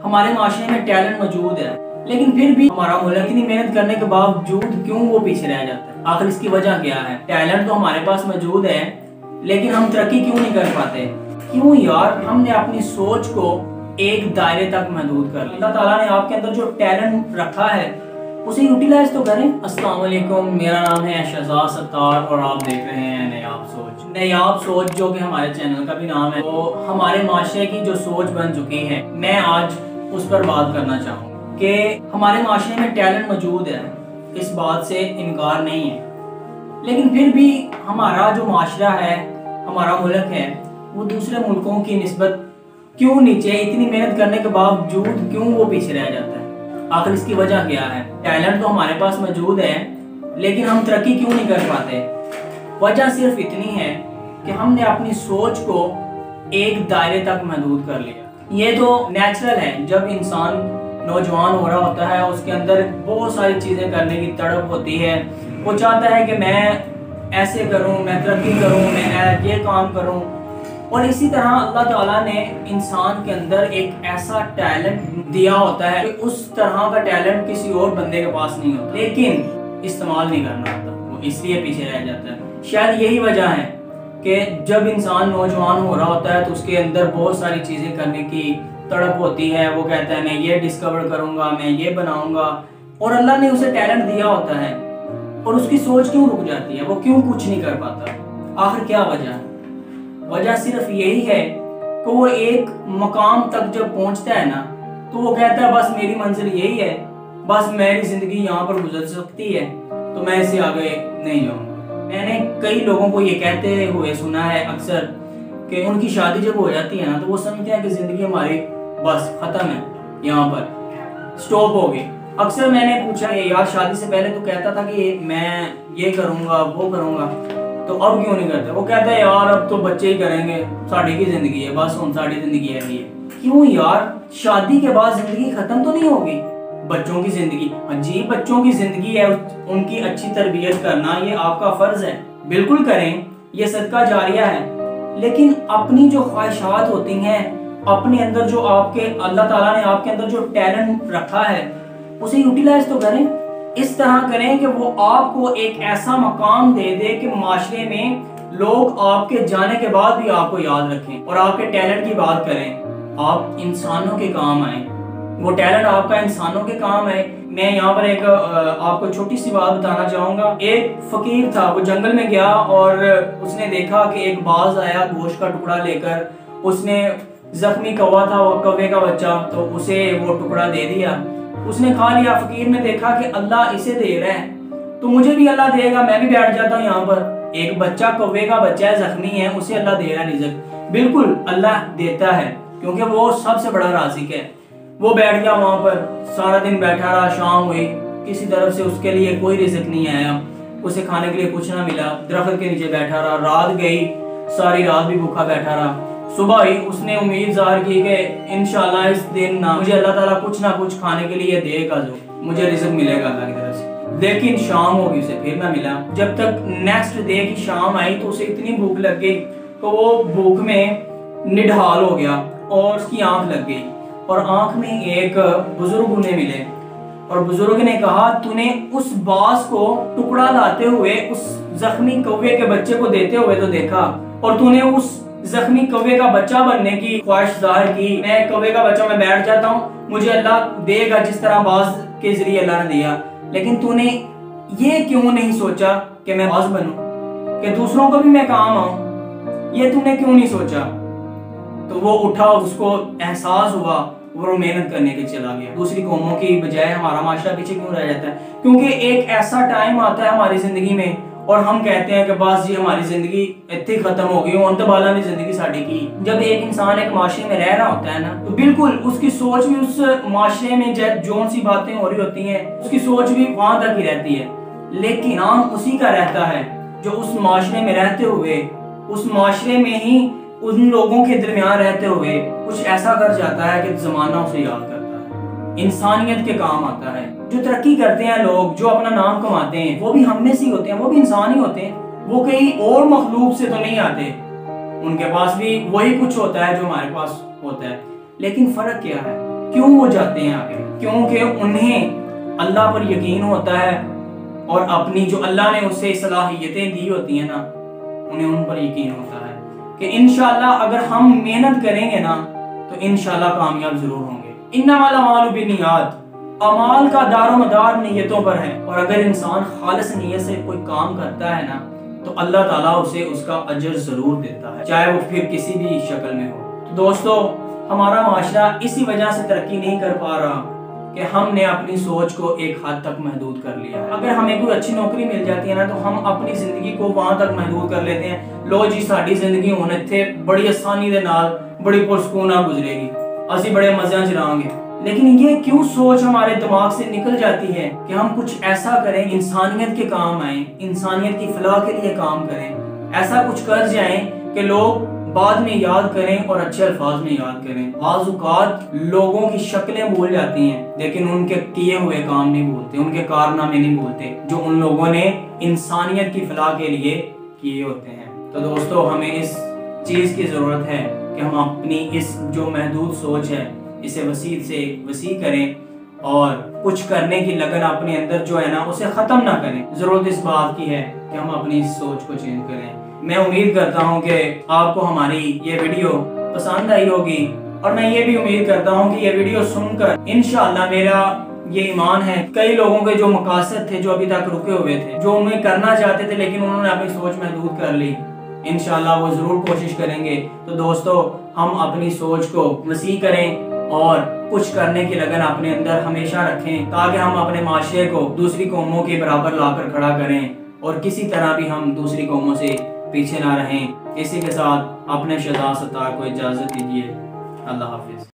हमारे माशरे में टैलेंट मौजूद है, लेकिन फिर भी हमारा मुल्क इतनी मेहनत करने के बावजूद क्यों वो पीछे रह जाता है? आखिर इसकी वजह क्या है? टैलेंट तो हमारे पास मौजूद है, लेकिन हम तरक्की क्यों नहीं कर पाते? क्यों यार? हमने अपनी सोच को एक दायरे तक महदूद कर लिया। अल्लाह ताला ने आपके अंदर जो टैलेंट रखा है उसे यूटिलाइज तो करें। अस्सलाम वालेकुम, मेरा नाम है शहजाद सत्तार और आप देख रहे हैं नायाब सोच। नायाब सोच जो कि हमारे चैनल का भी नाम है, वो हमारे माशरे की जो सोच बन चुकी है, मैं आज उस पर बात करना चाहूँगा कि हमारे माशरे में टैलेंट मौजूद है, इस बात से इनकार नहीं है, लेकिन फिर भी हमारा जो माशरा है, हमारा मुल्क है, वो दूसरे मुल्कों की निस्बत क्यों नीचे, इतनी मेहनत करने के बावजूद क्यों वो पीछे रह जाता है? आखिर इसकी वजह क्या है? टैलेंट तो हमारे पास मौजूद है, लेकिन हम तरक्की क्यों नहीं कर पाते? वजह सिर्फ इतनी है कि हमने अपनी सोच को एक दायरे तक महदूद कर लिया। ये तो नेचुरल है, जब इंसान नौजवान हो रहा होता है उसके अंदर बहुत सारी चीज़ें करने की तड़प होती है। वो चाहता है कि मैं ऐसे करूं, मैं तरक्की करूं, मैं ये काम करूं। और इसी तरह अल्लाह ताला ने इंसान के अंदर एक ऐसा टैलेंट दिया होता है कि उस तरह का टैलेंट किसी और बंदे के पास नहीं होता, लेकिन इस्तेमाल नहीं करना आता, वो इसलिए पीछे रह जाता है। शायद यही वजह है कि जब इंसान नौजवान हो रहा होता है तो उसके अंदर बहुत सारी चीज़ें करने की तड़प होती है। वो कहता है मैं ये डिस्कवर करूँगा, मैं ये बनाऊँगा, और अल्लाह ने उसे टैलेंट दिया होता है और उसकी सोच क्यों रुक जाती है? वो क्यों कुछ नहीं कर पाता? आखिर क्या वजह है? वजह सिर्फ यही है कि वो एक मकाम तक जब पहुंचता है ना, तो वो कहता है बस मेरी मंजिल यही है, बस मेरी जिंदगी यहाँ पर गुजर सकती है, तो मैं इससे आगे नहीं जाऊंगा। मैंने कई लोगों को ये कहते हुए सुना है अक्सर कि उनकी शादी जब हो जाती है ना, तो वो समझते हैं कि जिंदगी हमारी बस खत्म है, यहाँ पर स्टॉप हो गई। अक्सर मैंने पूछा यार शादी से पहले तो कहता था कि मैं ये करूँगा, वो करूँगा, तो अब क्यों नहीं करते? वो कहता है यार अब तो बच्चे ही करेंगे, साड़ी की जिंदगी है, बस हम साड़ी जिंदगी है ये। क्यों यार? शादी के बाद जिंदगी खत्म तो नहीं होगी? बच्चों की जिंदगी, जी बच्चों की जिंदगी है, उनकी अच्छी तरबियत करना ये आपका फर्ज है, बिल्कुल करें, ये सदका जारिया है। लेकिन अपनी जो ख्वाहिशात होती हैं, अपने अंदर जो आपके अल्लाह ताला ने आपके अंदर जो टैलेंट रखा है उसे यूटिलाइज तो करें। इस तरह करें कि वो आपको एक ऐसा मकाम दे दे कि माशरे में लोग आपके जाने के बाद भी आपको याद रखें और आपके टैलेंट की बात करें, आप इंसानों के काम आए, वो टैलेंट आपका इंसानों के काम है। मैं यहाँ पर एक आपको छोटी सी बात बताना चाहूँगा। एक फकीर था, वो जंगल में गया और उसने देखा कि एक बाज आया गोश्त का टुकड़ा लेकर, उसने जख्मी कौवा था, वो कौवे का बच्चा, तो उसे वो टुकड़ा दे दिया, उसने खा लिया। फकीर ने देखा कि अल्लाह इसे दे रहा है तो मुझे भी अल्लाह देगा, मैं भी बैठ जाता हूँ यहाँ पर। एक बच्चा, कौवे का बच्चा है, जख्मी है, उसे अल्लाह दे रहा है रिज़्क। बिल्कुल अल्लाह देता है क्योंकि वो सबसे बड़ा राज़िक है। वो बैठ गया वहाँ पर, सारा दिन बैठा रहा, शाम हुई, किसी तरफ से उसके लिए कोई रिज़्क नहीं आया, उसे खाने के लिए कुछ ना मिला, दरख्त के नीचे बैठा रहा, रात गई, सारी रात भी भूखा बैठा रहा। सुबह ही उसने उम्मीद ज़ाहिर की कि इंशाल्लाह इस दिन ना मुझे अल्लाह ताला कुछ ना कुछ खाने के लिए देगा, जो मुझे रिज़्क मिलेगा अल्लाह की तरफ से। लेकिन शाम होगी, उसे फिर ना मिला। जब तक नेक्स्ट डे की शाम आई तो उसे इतनी भूख लग गई तो वो भूख में निढाल हो गया और उसकी आंख लग गई, और आंख में एक बुजुर्ग उन्हें मिले और बुजुर्ग ने कहा तूने उस बाज को टुकड़ा लाते हुए उस जख्मी कौवे के बच्चे को देते हुए तो देखा, और तूने उस जख्मी कौवे का बच्चा बनने की ख्वाहिश जाहिर की, मैं कौवे का बच्चा मैं बैठ जाता हूँ, मुझे अल्लाह देगा जिस तरह बाज के जरिए अल्लाह ने दिया। लेकिन तूने ये क्यों नहीं सोचा कि मैं बाज बनूं, कि दूसरों को भी मैं काम आऊं? ये तूने क्यों नहीं सोचा? तो वो उठा, उसको एहसास हुआ, वो मेहनत करने के चला गया। दूसरी कौमों की बजाय हमारा माशरा पीछे क्यों रह जाता है? क्योंकि एक ऐसा टाइम आता है हमारी जिंदगी में और हम कहते हैं कि बस जी हमारी जिंदगी इतनी खत्म हो गई, अंत बाला ने जिंदगी साड़ी की। जब एक इंसान एक माशरे में रह रहा होता है ना, तो बिल्कुल उसकी सोच भी उस माशरे में जो सी बातें हो रही होती हैं, उसकी सोच भी वहां तक ही रहती है, लेकिन नाम उसी का रहता है जो उस माशरे में रहते हुए, उस माशरे में ही उन लोगों के दरमियान रहते हुए कुछ ऐसा कर जाता है कि जमाना उसे याद करता है, इंसानियत के काम आता है। जो तरक्की करते हैं लोग, जो अपना नाम कमाते हैं, वो भी हम में से ही होते हैं, वो भी इंसान ही होते हैं, वो कहीं और मखलूक से तो नहीं आते। उनके पास भी वही कुछ होता है जो हमारे पास होता है, लेकिन फर्क क्या है? क्यों वो जाते हैं आगे? क्योंकि उन्हें अल्लाह पर यकीन होता है और अपनी जो अल्लाह ने उसे सलाहियतें दी होती हैं ना, उन्हें उन पर यकीन होता है कि इंशाअल्लाह अगर हम मेहनत करेंगे ना तो इंशाअल्लाह कामयाब जरूर होंगे। इन्नमल अमालु बिन्नियात, अमाल का दारोमदार नीयतों पर है, और अगर इंसान खालिस नीयत से कोई काम करता है ना तो अल्लाह ताला उसे उसका अजर जरूर देता है, चाहे वो फिर किसी भी शक्ल में हो। तो दोस्तों, हमारा माशरा इसी वजह से तरक्की नहीं कर पा रहा कि हमने अपनी सोच को एक हद तक महदूद कर लिया है। अगर हमें कोई अच्छी नौकरी मिल जाती है ना तो हम अपनी जिंदगी को वहां तक महदूद कर लेते हैं, लो जी साडी जिंदगी हुण इत्थे बड़ी आसानी दे नाल बड़ी पुरसकून नाल गुजरेगी, असी बड़े मजे च रहांगे। लेकिन ये क्यों सोच हमारे दिमाग से निकल जाती है कि हम कुछ ऐसा करें इंसानियत के काम आए, इंसानियत की फलाह के लिए काम करें, ऐसा कुछ कर जाएं कि लोग बाद में याद करें और अच्छे अल्फाज में याद करें। बाज़ औक़ात लोगों की शक्लें भूल जाती हैं लेकिन उनके किए हुए काम नहीं भूलते, उनके कारनामे नहीं भूलते जो उन लोगों ने इंसानियत की फलाह के लिए किए होते हैं। तो दोस्तों, हमें इस चीज की जरूरत है कि हम अपनी इस जो महदूद सोच है इसे वसी से वसी करें और कुछ करने की लगन अपने अंदर जो है ना उसे खत्म ना करें। जरूरत इस बात की है कि हम अपनी इस सोच को चेंज करें। मैं उम्मीद करता हूं कि आपको हमारी ये वीडियो पसंद आई होगी, और मैं ये भी उम्मीद करता हूं कि ये वीडियो सुनकर इंशाअल्लाह मेरा ये ईमान है कई लोगों के जो मकासद थे, जो अभी तक रुके हुए थे, जो उन्हें करना चाहते थे लेकिन उन्होंने अपनी सोच महदूद कर ली, इंशाअल्लाह वो जरूर कोशिश करेंगे। तो दोस्तों, हम अपनी सोच को वसी करें और कुछ करने की लगन अपने अंदर हमेशा रखें ताकि हम अपने माशरे को दूसरी कौमों के बराबर लाकर खड़ा करें और किसी तरह भी हम दूसरी कौमों से पीछे ना रहें। इसी के साथ अपने शहजाद सत्तार को इजाजत दीजिए। अल्लाह हाफिज।